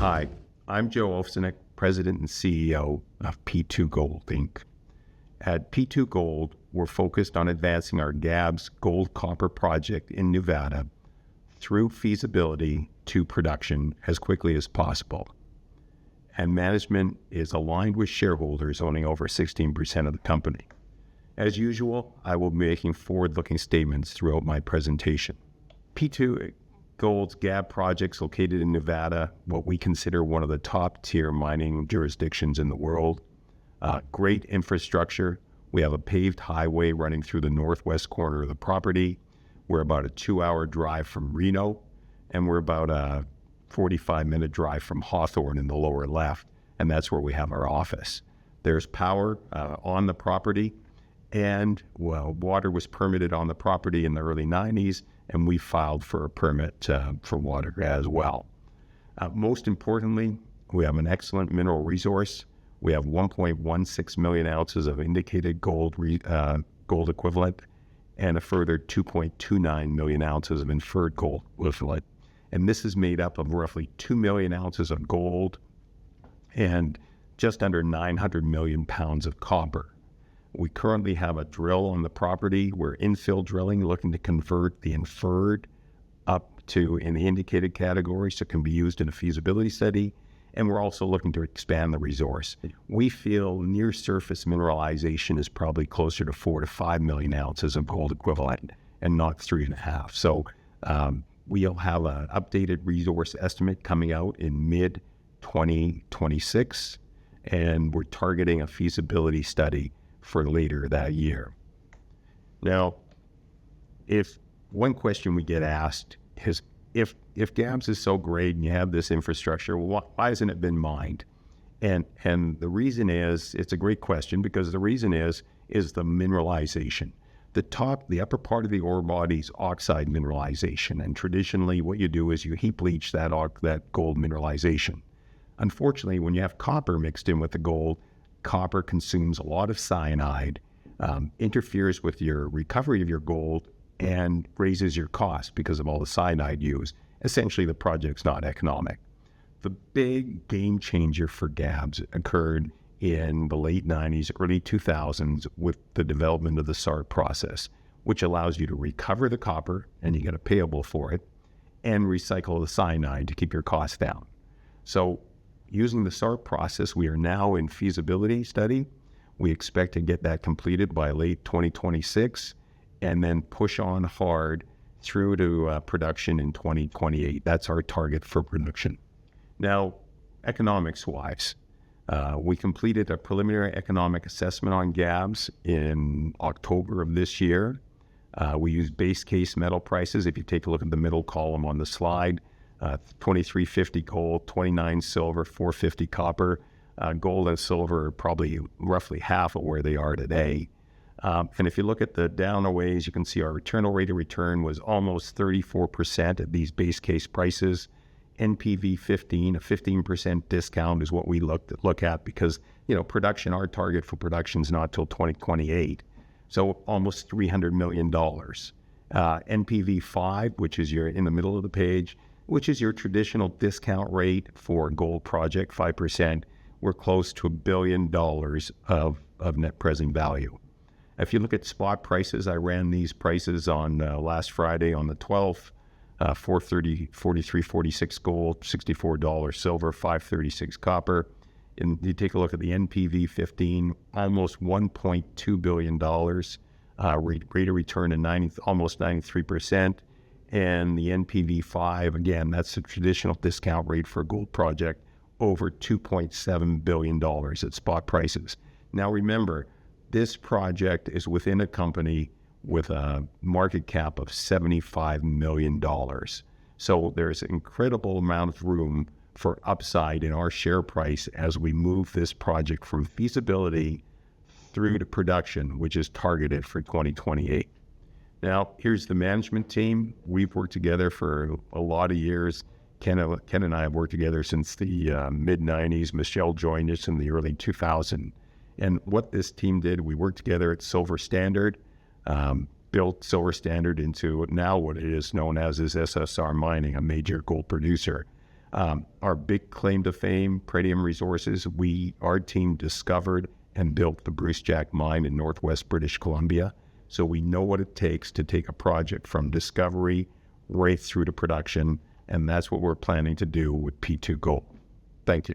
Hi, I'm Joe Ovsenek, President and CEO of P2 Gold, Inc. At P2 Gold, we're focused on advancing our Gabbs gold-copper project in Nevada through feasibility to production as quickly as possible. And management is aligned with shareholders owning over 16% of the company. As usual, I will be making forward-looking statements throughout my presentation. P2 Gold's Gabbs project's located in Nevada, what we consider one of the top-tier mining jurisdictions in the world. Great infrastructure. We have a paved highway running through the northwest corner of the property. We're about a 2-hour drive from Reno, and we're about a 45-minute drive from Hawthorne in the lower left, and that's where we have our office. There's power on the property, and water was permitted on the property in the early 90s, and we filed for a permit for water as well. Most importantly, we have an excellent mineral resource. We have 1.16 million ounces of indicated gold equivalent and a further 2.29 million ounces of inferred gold equivalent. And this is made up of roughly 2 million ounces of gold and just under 900 million pounds of copper. We currently have a drill on the property. We're infill drilling, looking to convert the inferred up to in the indicated category so it can be used in a feasibility study. And we're also looking to expand the resource. We feel near surface mineralization is probably closer to 4 to 5 million ounces of gold equivalent and not 3.5. So we'll have an updated resource estimate coming out in mid 2026, and we're targeting a feasibility study for later that year. Now, if one question we get asked is, if Gabbs is so great and you have this infrastructure, why hasn't it been mined? And the reason is, it's a great question, because the reason is the mineralization. The upper part of the ore body is oxide mineralization, and traditionally what you do is you heap leach that gold mineralization. Unfortunately, when you have copper mixed in with the gold, copper consumes a lot of cyanide, interferes with your recovery of your gold, and raises your cost because of all the cyanide used. Essentially, the project's not economic. The big game changer for Gabbs occurred in the late 90s, early 2000s with the development of the SART process, which allows you to recover the copper, and you get a payable for it, and recycle the cyanide to keep your costs down. So using the SART process, we are now in feasibility study. We expect to get that completed by late 2026 and then push on hard through to production in 2028. That's our target for production. Now, economics-wise, we completed a preliminary economic assessment on Gabbs in October of this year. We used base case metal prices. If you take a look at the middle column on the slide, $23.50 gold, $29 silver, $4.50 copper. Gold and silver are probably roughly half of where they are today. And if you look at the down-a-ways, you can see our internal rate of return was almost 34% at these base case prices. NPV 15, a 15% discount is what we look at because, production, our target for production is not till 2028. So almost $300 million. NPV 5, which is in the middle of the page, which is your traditional discount rate for a gold project, 5%, we're close to $1 billion of net present value. If you look at spot prices, I ran these prices on last Friday on the 12th, 43.46 gold, $64 silver, 5.36 copper. And you take a look at the NPV 15, almost $1.2 billion, rate of return of almost 93%. And the NPV 5, again, that's the traditional discount rate for a gold project, over $2.7 billion at spot prices. Now remember, this project is within a company with a market cap of $75 million. So there's an incredible amount of room for upside in our share price as we move this project from feasibility through to production, which is targeted for 2028. Now, here's the management team. We've worked together for a lot of years. Ken and I have worked together since the mid-90s. Michelle joined us in the early 2000s. And what this team did, we worked together at Silver Standard, built Silver Standard into now what it is known as is SSR Mining, a major gold producer. Our big claim to fame, Pretium Resources, our team discovered and built the Bruce Jack mine in northwest British Columbia. So we know what it takes to take a project from discovery right through to production. And that's what we're planning to do with P2 Gold. Thank you.